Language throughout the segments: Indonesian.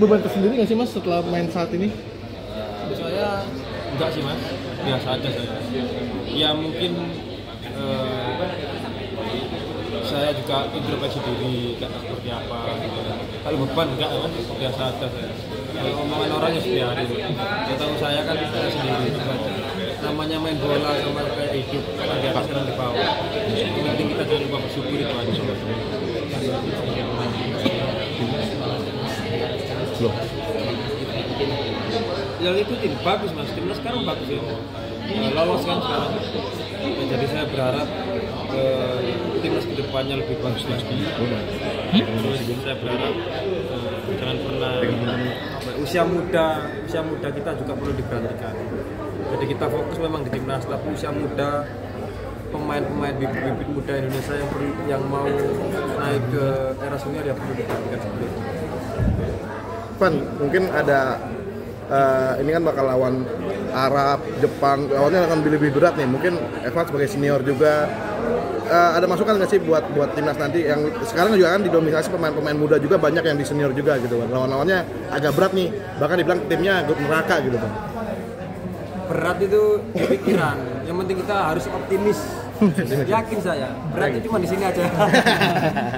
beban tersendiri nggak sih Mas setelah main saat ini? Saya enggak sih Mas, biasa aja saya. Ya mungkin saya juga introspeksi diri karena seperti apa gitu. Kalau beban enggak Mas, biasa aja saya. Kalau omongan orang ya biarin. Ya tahu saya kan saya sendiri itu aja. Namanya main bola sama kayak hidup, kan di atas dan di bawah. Yang penting kita jangan lupa bersyukur itu aja. Loh. Yang itu tim bagus Mas, timnas sekarang bagus ya. Lolos kan sekarang. Ya, jadi saya berharap timnas kedepannya lebih bagus lagi. Terus saya berharap jangan pernah usia muda kita juga perlu diperhatikan. Jadi kita fokus memang di timnas, tapi usia muda pemain-pemain bibit-bibit muda Indonesia yang mau naik ke era senior ya perlu diperhatikan seperti itu. Van, mungkin ada ini kan bakal lawan Arab, Jepang, lawannya akan lebih berat nih. Mungkin Evan sebagai senior juga ada masukan nggak sih buat timnas nanti yang sekarang juga kan didominasi pemain-pemain muda juga, banyak yang di senior juga gitu kan. Lawan-lawannya agak berat nih, bahkan dibilang timnya grup neraka gitu kan. Berat itu di pikiran, yang penting kita harus optimis. Yakin saya, beratnya cuma di sini aja.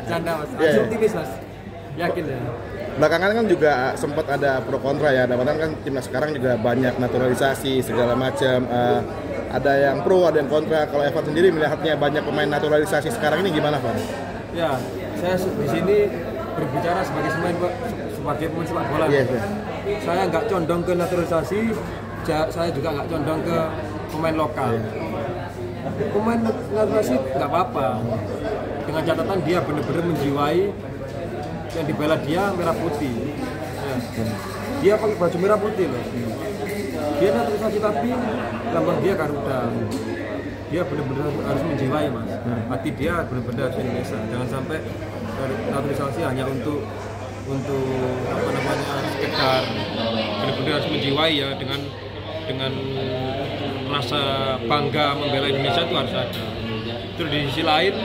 Canda Mas, harus optimis Mas. Yakin ya. Belakangan kan juga sempat ada pro kontra ya, kadang kan timnas sekarang juga banyak naturalisasi segala macam, ada yang pro, ada yang kontra. Kalau Evan sendiri melihatnya banyak pemain naturalisasi sekarang ini gimana Pak? Ya, saya di sini berbicara sebagai pemain sepak bola. Yes. Saya nggak condong ke naturalisasi, saya juga nggak condong ke pemain lokal. Pemain naturalisasi nggak apa-apa, dengan catatan dia benar-benar menjiwai. Yang dibela dia merah putih, ya. Dia pakai baju merah putih loh. Dia naturalisasi tapi lambang dia Garuda. Dia benar-benar harus menjiwai Mas. Hati dia benar-benar harus Indonesia. Jangan sampai naturalisasi hanya untuk apa namanya sekedar, benar-benar harus menjiwai ya dengan rasa bangga membela Indonesia itu harus ada. Terus di sisi lain,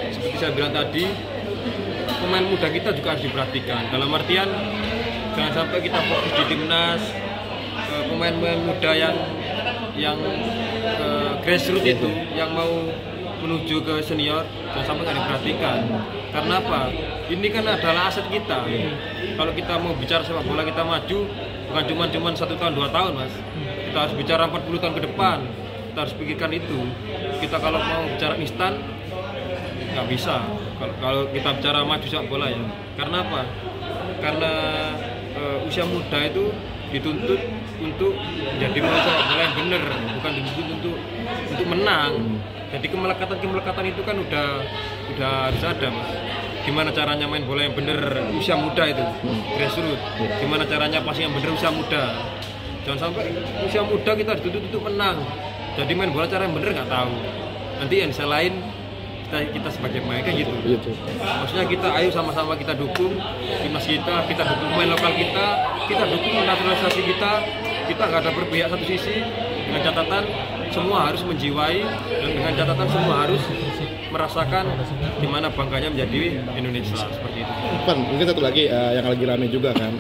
seperti saya bilang tadi, pemain muda kita juga harus diperhatikan. Dalam artian jangan sampai kita fokus di timnas, pemain-pemain muda yang grassroots itu, yang mau menuju ke senior, jangan sampai nggak diperhatikan. Karena apa? Ini kan adalah aset kita. Kalau kita mau bicara sepak bola kita maju, bukan cuma 1 tahun 2 tahun Mas. Kita harus bicara 40 tahun ke depan. Kita harus pikirkan itu. Kita kalau mau bicara instan nggak bisa. Kalau kita bicara maju sepak bola ya. Karena apa? Karena usia muda itu dituntut untuk menjadi pemain sepak bola yang benar, bukan dituntut untuk menang. Jadi kemelekatan itu kan udah harus ada Mas. Gimana caranya main bola yang benar usia muda itu, grassroots. Gimana caranya passing yang benar usia muda. Jangan sampai usia muda kita dituntut untuk menang. Jadi main bola cara yang benar nggak tahu. Nanti yang disalahin kita sebagai pemain kan gitu. Maksudnya kita ayo sama-sama kita dukung timnas kita dukung pemain lokal kita dukung naturalisasi kita nggak ada berpihak satu sisi, dengan catatan semua harus menjiwai dan dengan catatan semua harus merasakan gimana bangganya menjadi Indonesia seperti itu. Pan, mungkin satu lagi yang lagi rame juga kan,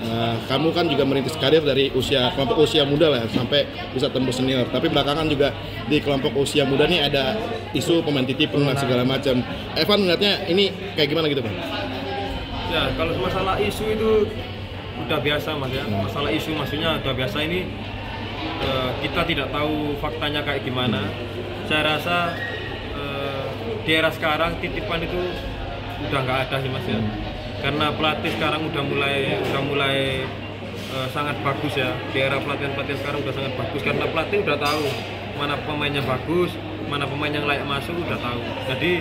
kamu kan juga merintis karir dari kelompok usia muda lah sampai bisa tembus senior. Tapi belakangan juga di kelompok usia muda nih ada isu pemain titipan dan segala macam. Evan melihatnya ini kayak gimana gitu Pak? Ya kalau masalah isu itu udah biasa Mas ya. Masalah isu maksudnya udah biasa ini. Kita tidak tahu faktanya kayak gimana. Saya rasa di era sekarang titipan itu udah nggak ada sih Mas ya. Karena pelatih sekarang udah mulai sangat bagus ya. Di era pelatihan sekarang udah sangat bagus karena pelatih udah tahu mana pemainnya bagus, mana pemain yang layak masuk udah tahu. Jadi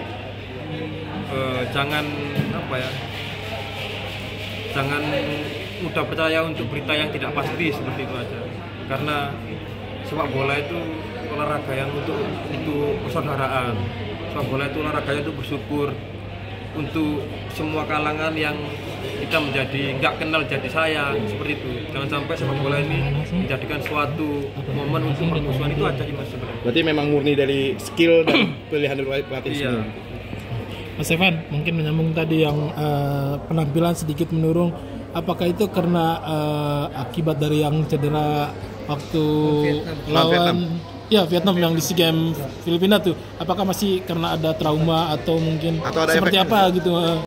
jangan mudah percaya untuk berita yang tidak pasti seperti itu aja. Karena sepak bola itu olahraga yang untuk persaudaraan. Sepak bola itu olahraganya untuk bersyukur, untuk semua kalangan yang kita menjadi nggak kenal jadi sayang seperti itu. Jangan sampai sepak bola ini menjadikan suatu momen untuk permusuhan, itu aja sih Mas sebenarnya. Berarti memang murni dari skill dan pilihan dari pelatih sendiri. Mas Evan, mungkin menyambung tadi yang penampilan sedikit menurun, apakah itu karena akibat dari yang cedera waktu lawan Vietnam yang di SEA Games Filipina tuh, apakah masih karena ada trauma atau mungkin Atau ada seperti efek? apa gitu?